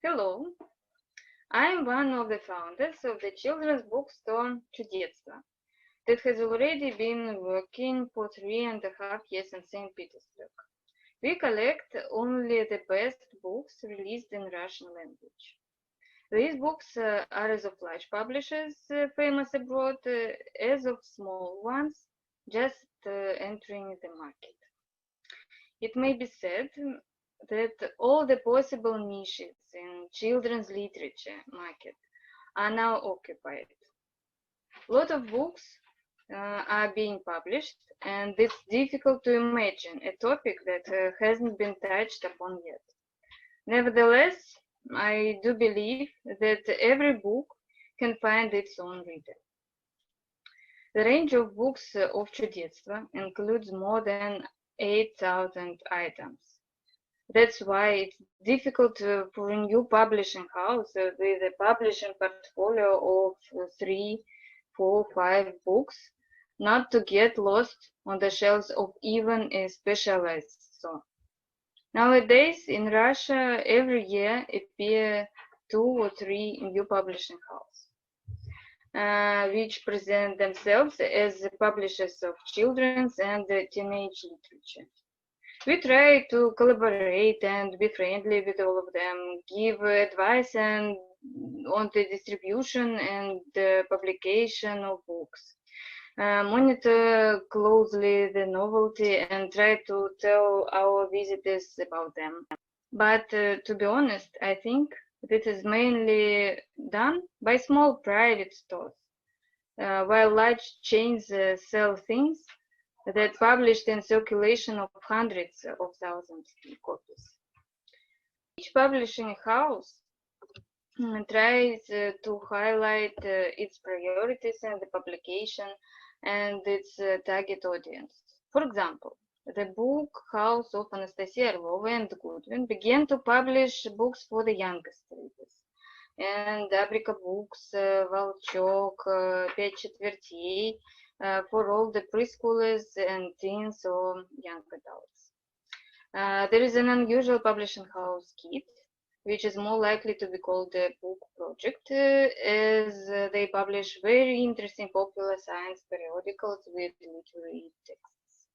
Hello, I'm one of the founders of the children's bookstore Чудесство that has already been working for 3.5 years in St. Petersburg. We collect only the best books released in Russian language. These books are as of large publishers famous abroad as of small ones just entering the market. It may be said that all the possible niches in children's literature market are now occupied. A lot of books are being published, and it's difficult to imagine a topic that hasn't been touched upon yet. Nevertheless, I do believe that every book can find its own reader. The range of books of Чудесство includes more than 8,000 items. That's why it's difficult for a new publishing house with a publishing portfolio of 3, 4, 5 books not to get lost on the shelves of even a specialized store. Nowadays, in Russia, every year appear 2 or 3 new publishing houses, which present themselves as publishers of children's and teenage literature. We try to collaborate and be friendly with all of them, give advice on the distribution and publication of books, monitor closely the novelty and try to tell our visitors about them. But to be honest, I think this is mainly done by small private stores, while large chains sell things that published in circulation of hundreds of thousands of copies. Each publishing house tries to highlight its priorities in the publication and its target audience. For example, the book house of Anastasia and Goodwin began to publish books for the youngest readers. And Apricot books, Волчок, Пять четвертей, for all the preschoolers and teens or young adults. There is an unusual publishing house, Kit, which is more likely to be called a book project, as they publish very interesting popular science periodicals with literary texts.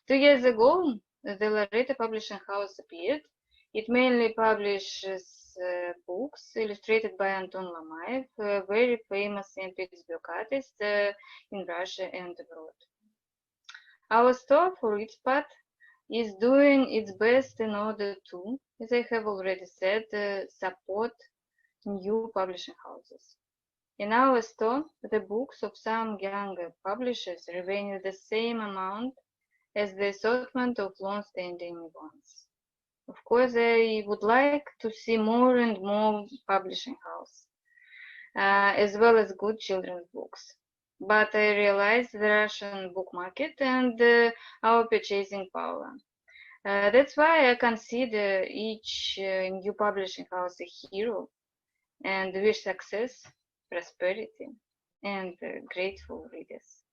2 years ago, the Loretta Publishing House appeared. It mainly publishes books illustrated by Anton Lamaev, a very famous St. Petersburg artist in Russia and abroad. Our store, for its part, is doing its best in order to, as I have already said, support new publishing houses. In our store, the books of some younger publishers revenue the same amount as the assortment of long-standing ones. Of course, I would like to see more and more publishing houses, as well as good children's books. But I realize the Russian book market and our purchasing power. That's why I consider each new publishing house a hero and wish success, prosperity, and grateful readers.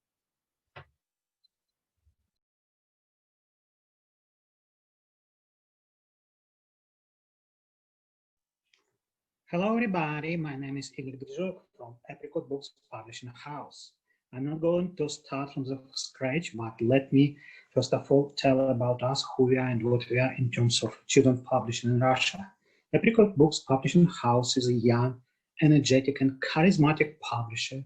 Hello everybody, my name is Igor Grizhok from Apricot Books Publishing House. I'm not going to start from the scratch, but let me first of all tell about us, who we are and what we are in terms of children's publishing in Russia. Apricot Books Publishing House is a young, energetic and charismatic publisher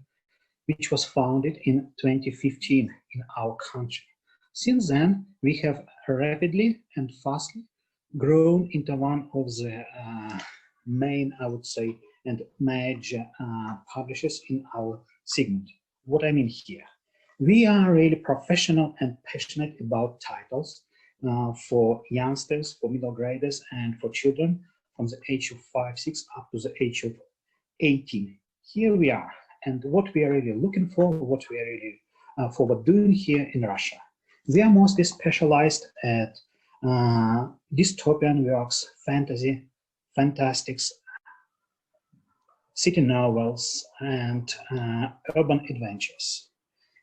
which was founded in 2015 in our country. Since then, we have rapidly and fastly grown into one of the main, I would say, and major publishers in our segment. What I mean here, we are really professional and passionate about titles for youngsters, for middle graders, and for children from the age of 5, 6 up to the age of 18. Here we are, and what we are really looking for, what we are really forward doing here in Russia. We are mostly specialized at dystopian works, fantasy, fantastics, city novels, and urban adventures.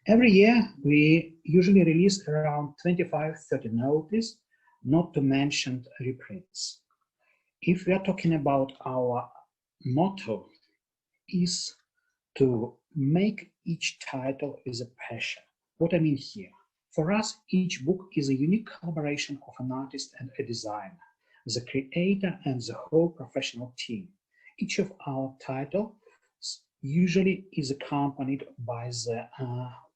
Every year, we usually release around 25-30 novelties, not to mention reprints. If we are talking about our motto, is to make each title is a passion. What I mean here, for us, each book is a unique collaboration of an artist and a designer, the creator and the whole professional team. Each of our titles usually is accompanied by the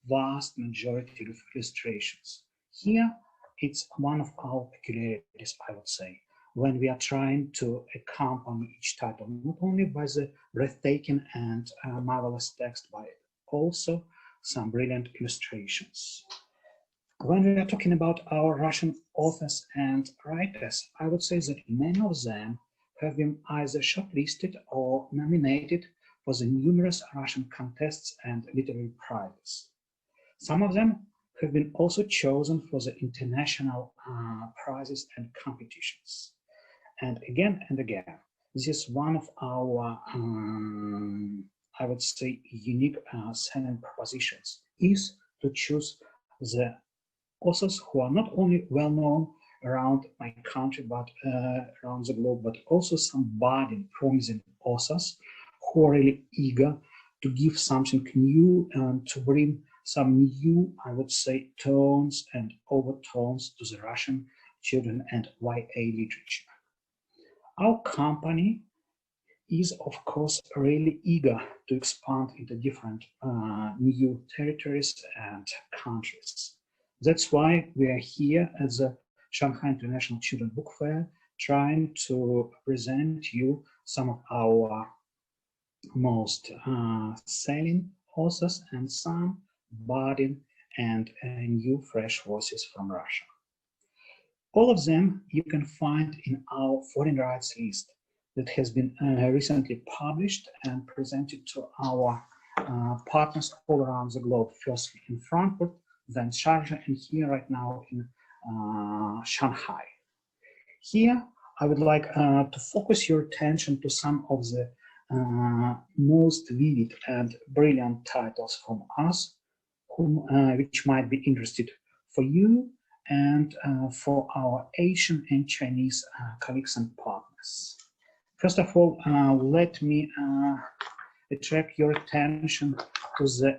vast majority of illustrations. Here, it's one of our peculiarities, I would say, when we are trying to accompany each title, not only by the breathtaking and marvelous text, but also some brilliant illustrations. When we are talking about our Russian authors and writers, I would say that many of them have been either shortlisted or nominated for the numerous Russian contests and literary prizes. Some of them have been also chosen for the international prizes and competitions. And again, this is one of our, I would say, unique selling propositions, is to choose the authors who are not only well known around my country, but around the globe, but also some budding, promising authors who are really eager to give something new and to bring some new, I would say, tones and overtones to the Russian children and YA literature. Our company is, of course, really eager to expand into different new territories and countries. That's why we are here at the Shanghai International Children's Book Fair, trying to present you some of our most selling authors and some budding and new fresh voices from Russia. All of them you can find in our foreign rights list that has been recently published and presented to our partners all around the globe, firstly in Frankfurt, then Sharjah, and here right now in Shanghai. Here, I would like to focus your attention to some of the most vivid and brilliant titles from us, which might be interested for you and for our Asian and Chinese colleagues and partners. First of all, let me attract your attention to the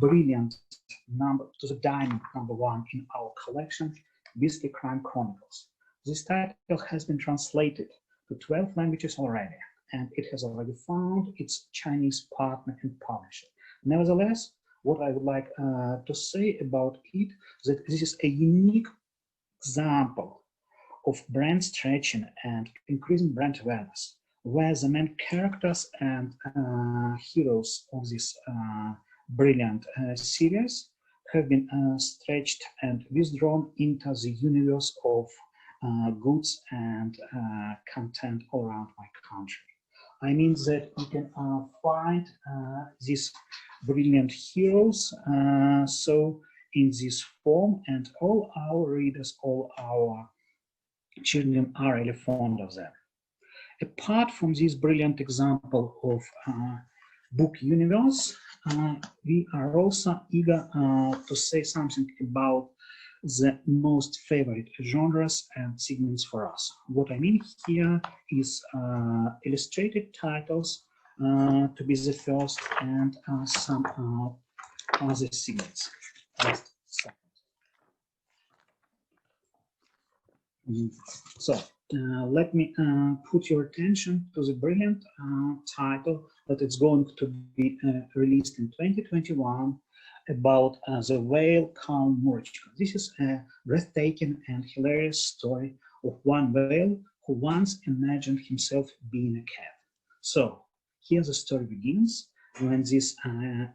brilliant to the diamond #1 in our collection, Beastly Crime Chronicles. This title has been translated to 12 languages already, and it has already found its Chinese partner and publisher. Nevertheless, what I would like to say about it is that this is a unique example of brand stretching and increasing brand awareness, where the main characters and heroes of this brilliant series have been stretched and withdrawn into the universe of goods and content all around my country. I mean that you can find these brilliant heroes so in this form, and all our readers, all our children are really fond of them. Apart from this brilliant example of book universe, we are also eager to say something about the most favorite genres and segments for us. What I mean here is illustrated titles to be the first, and some other segments. Just a second. So let me put your attention to the brilliant title that is going to be released in 2021 about the whale Count Murachka. This is a breathtaking and hilarious story of one whale who once imagined himself being a cat. So here the story begins when this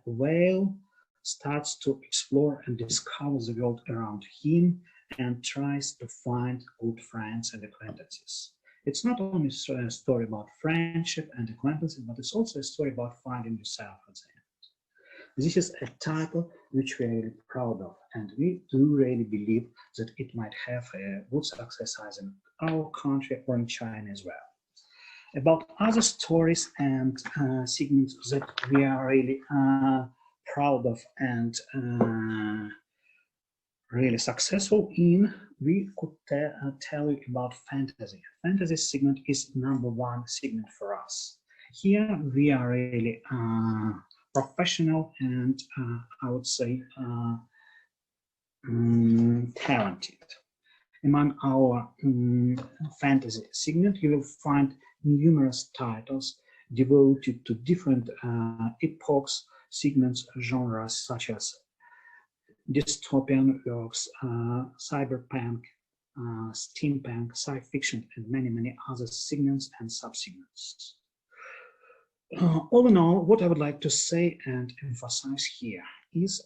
whale starts to explore and discover the world around him and tries to find good friends and acquaintances. It's not only a story about friendship and acquaintances, but it's also a story about finding yourself at the end. This is a title which we are really proud of, and we do really believe that it might have a good success either in our country or in China as well. About other stories and segments that we are really proud of and really successful in, we could tell you about fantasy. Fantasy segment is #1 segment for us. Here we are really professional and I would say talented. Among our fantasy segment, you will find numerous titles devoted to different epochs, segments, genres such as dystopian works, cyberpunk, steampunk, sci-fi fiction, and many other segments and subsegments. All in all, what I would like to say and emphasize here is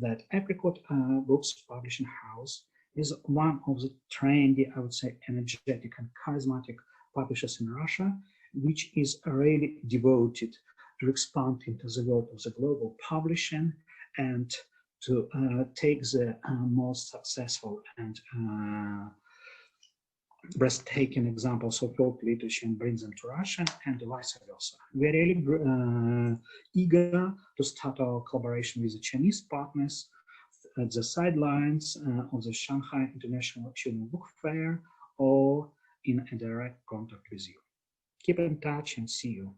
that Apricot Books Publishing House is one of the trendy, I would say, energetic and charismatic publishers in Russia, which is really devoted to expand into the world of the global publishing and to take the most successful and breathtaking examples of world literature and bring them to Russia and vice versa. We're really eager to start our collaboration with the Chinese partners at the sidelines of the Shanghai International Children's Book Fair or in a direct contact with you. Keep in touch and see you.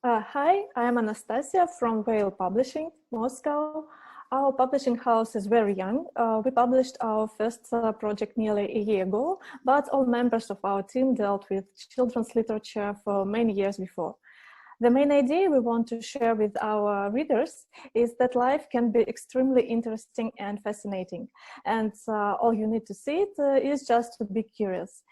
Hi, I am Anastasia from Grail Publishing, Moscow. Our publishing house is very young. We published our first project nearly a year ago, but all members of our team dealt with children's literature for many years before. The main idea we want to share with our readers is that life can be extremely interesting and fascinating. And all you need to see it is just to be curious.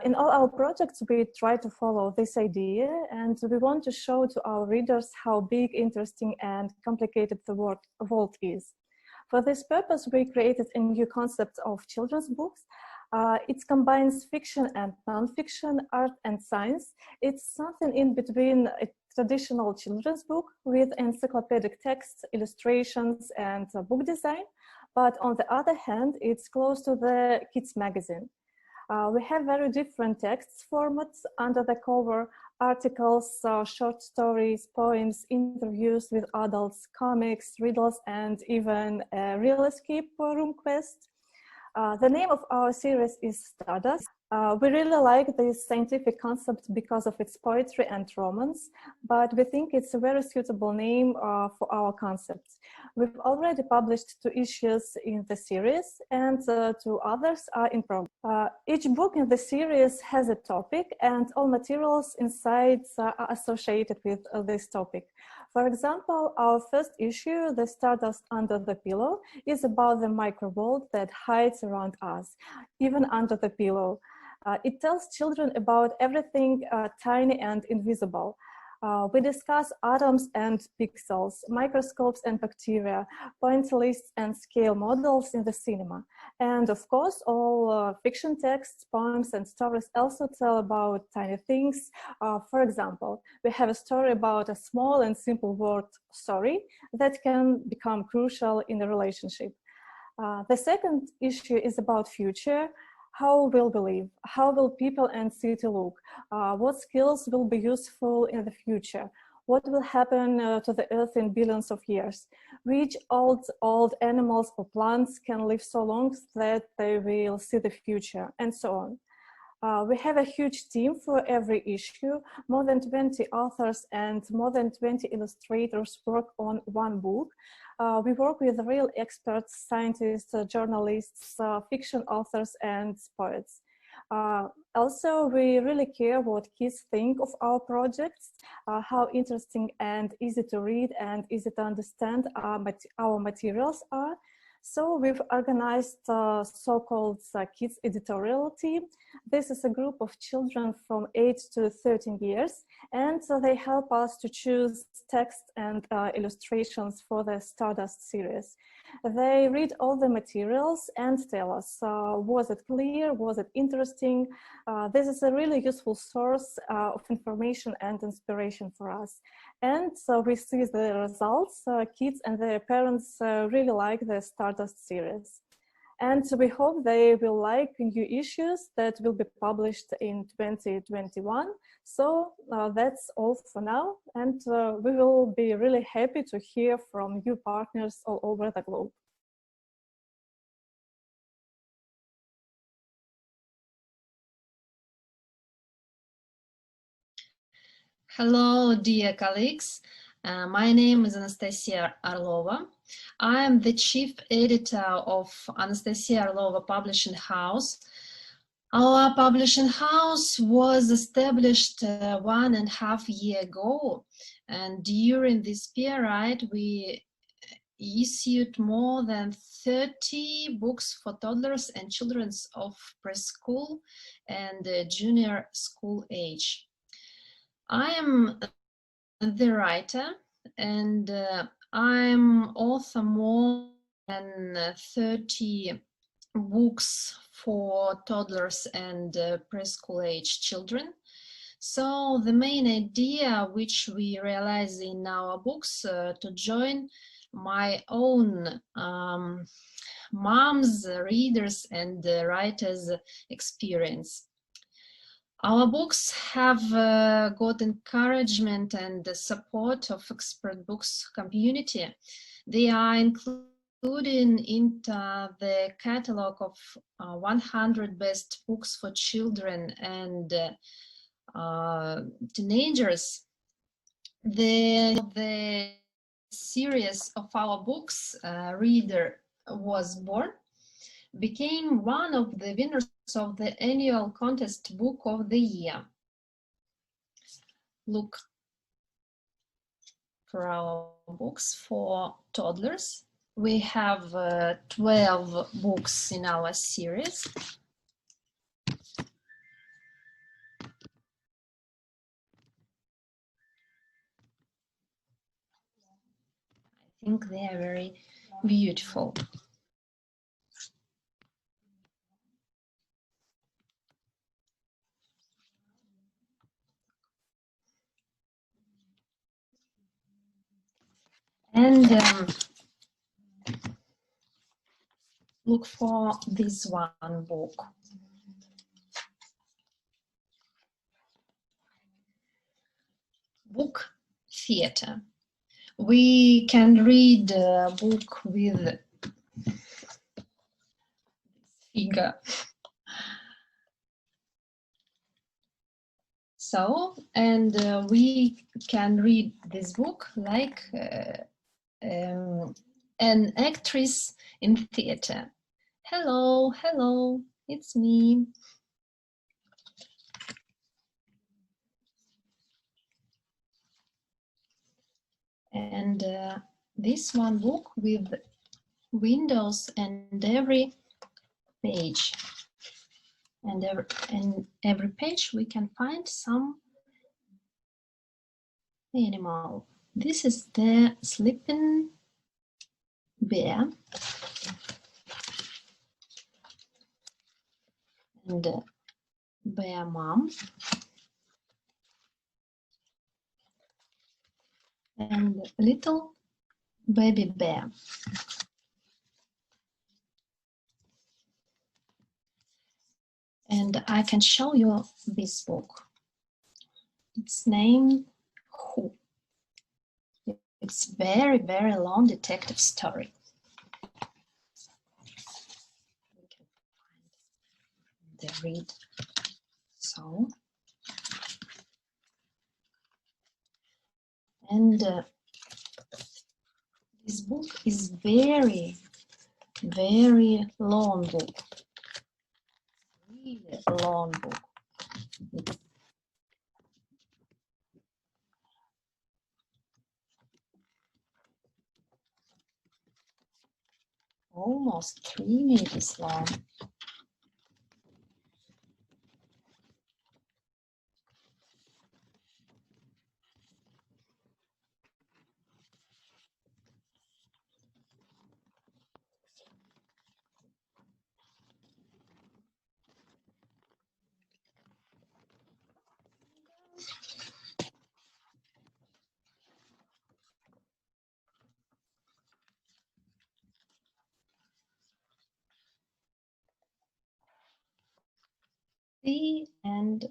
In all our projects, we try to follow this idea, and we want to show to our readers how big, interesting, and complicated the world is. For this purpose, we created a new concept of children's books. It combines fiction and non-fiction, art and science. It's something in between a traditional children's book with encyclopedic texts, illustrations, and book design. But on the other hand, it's close to the kids' magazine. We have very different text formats under the cover: articles, short stories, poems, interviews with adults, comics, riddles, and even a real escape room quest. The name of our series is Stardust. We really like this scientific concept because of its poetry and romance, but we think it's a very suitable name for our concept. We've already published 2 issues in the series, and 2 others are in progress. Each book in the series has a topic, and all materials inside are associated with this topic. For example, our first issue, The Stardust Under the Pillow, is about the microworld that hides around us, even under the pillow. It tells children about everything tiny and invisible. We discuss atoms and pixels, microscopes and bacteria, point lists and scale models in the cinema. And of course, all fiction texts, poems, and stories also tell about tiny things. For example, we have a story about a small and simple word, sorry, that can become crucial in a relationship. The second issue is about future. How will we live? How will people and city look? What skills will be useful in the future? What will happen to the earth in billions of years? Which old animals or plants can live so long that they will see the future, and so on. We have a huge team for every issue. More than 20 authors and more than 20 illustrators work on one book. We work with real experts, scientists, journalists, fiction authors, and poets. Also, we really care what kids think of our projects, how interesting and easy to read and easy to understand our materials are. So we've organized a so-called kids editorial team. This is a group of children from 8 to 13 years, and so they help us to choose text and illustrations for the Stardust series. They read all the materials and tell us, was it clear, was it interesting? This is a really useful source of information and inspiration for us. And so we see the results. Kids and their parents really like the Stardust series. And we hope they will like new issues that will be published in 2021. So that's all for now. And we will be really happy to hear from you partners all over the globe. Hello, dear colleagues. My name is Anastasia Orlova. I am the chief editor of Anastasia Orlova Publishing House. Our publishing house was established 1.5 years ago, and during this period we issued more than 30 books for toddlers and children of preschool and junior school age. I am the writer, and I'm author more than 30 books for toddlers and preschool age children. So the main idea which we realize in our books to join my own moms, readers and writers experience. Our books have got encouragement and the support of expert books community. They are included into the catalog of 100 best books for children and teenagers. The series of our books, Reader Was Born, became one of the winners of the annual contest Book of the Year. Look for our books for toddlers. We have 12 books in our series. I think they are very beautiful. And look for this one book. Book theater. We can read a book with figure. So, and we can read this book like an actress in theater. Hello, hello, it's me. And this one book with windows and every page. And every page we can find some animal. This is the sleeping bear. And the bear mom. And little baby bear. And I can show you this book. It's named Who. It's very, very long detective story. We can find the read. So, and this book is very, very long book. Really long book. It's almost 3 meters long. The end.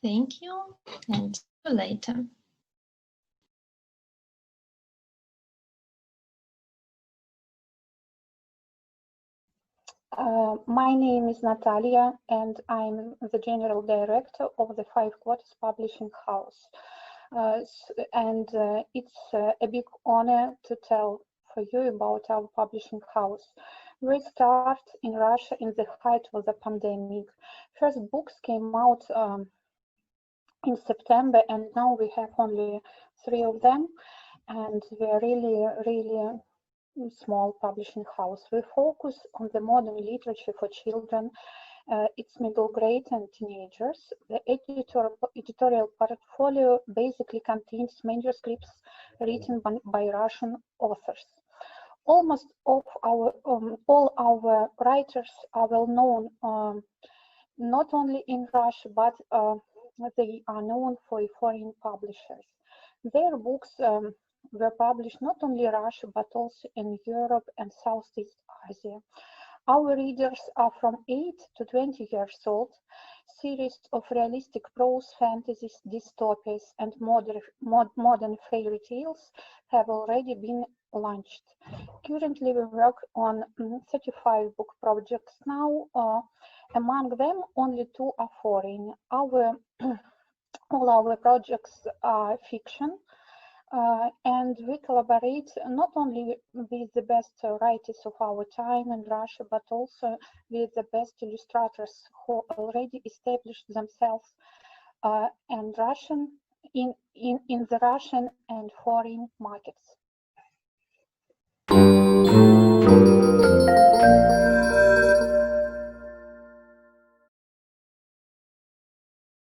Thank you and see you later. My name is Natalia, and I'm the General Director of the Five Quarters Publishing House. It's a big honor to tell for you about our publishing house. We start in Russia in the height of the pandemic. First books came out in September, and now we have only 3 of them, and we are really small publishing house. We focus on the modern literature for children. It's middle grade and teenagers. The editorial portfolio basically contains manuscripts written by Russian authors. Almost all our writers are well known, not only in Russia, but they are known for foreign publishers. Their books were published not only in Russia, but also in Europe and Southeast Asia. Our readers are from 8 to 20 years old. Series of realistic prose, fantasies, dystopias, and modern fairy tales have already been launched. Currently, we work on 35 book projects now. Among them, only 2 are foreign. All our projects are fiction. And we collaborate not only with the best writers of our time in Russia, but also with the best illustrators who already established themselves in the Russian and foreign markets.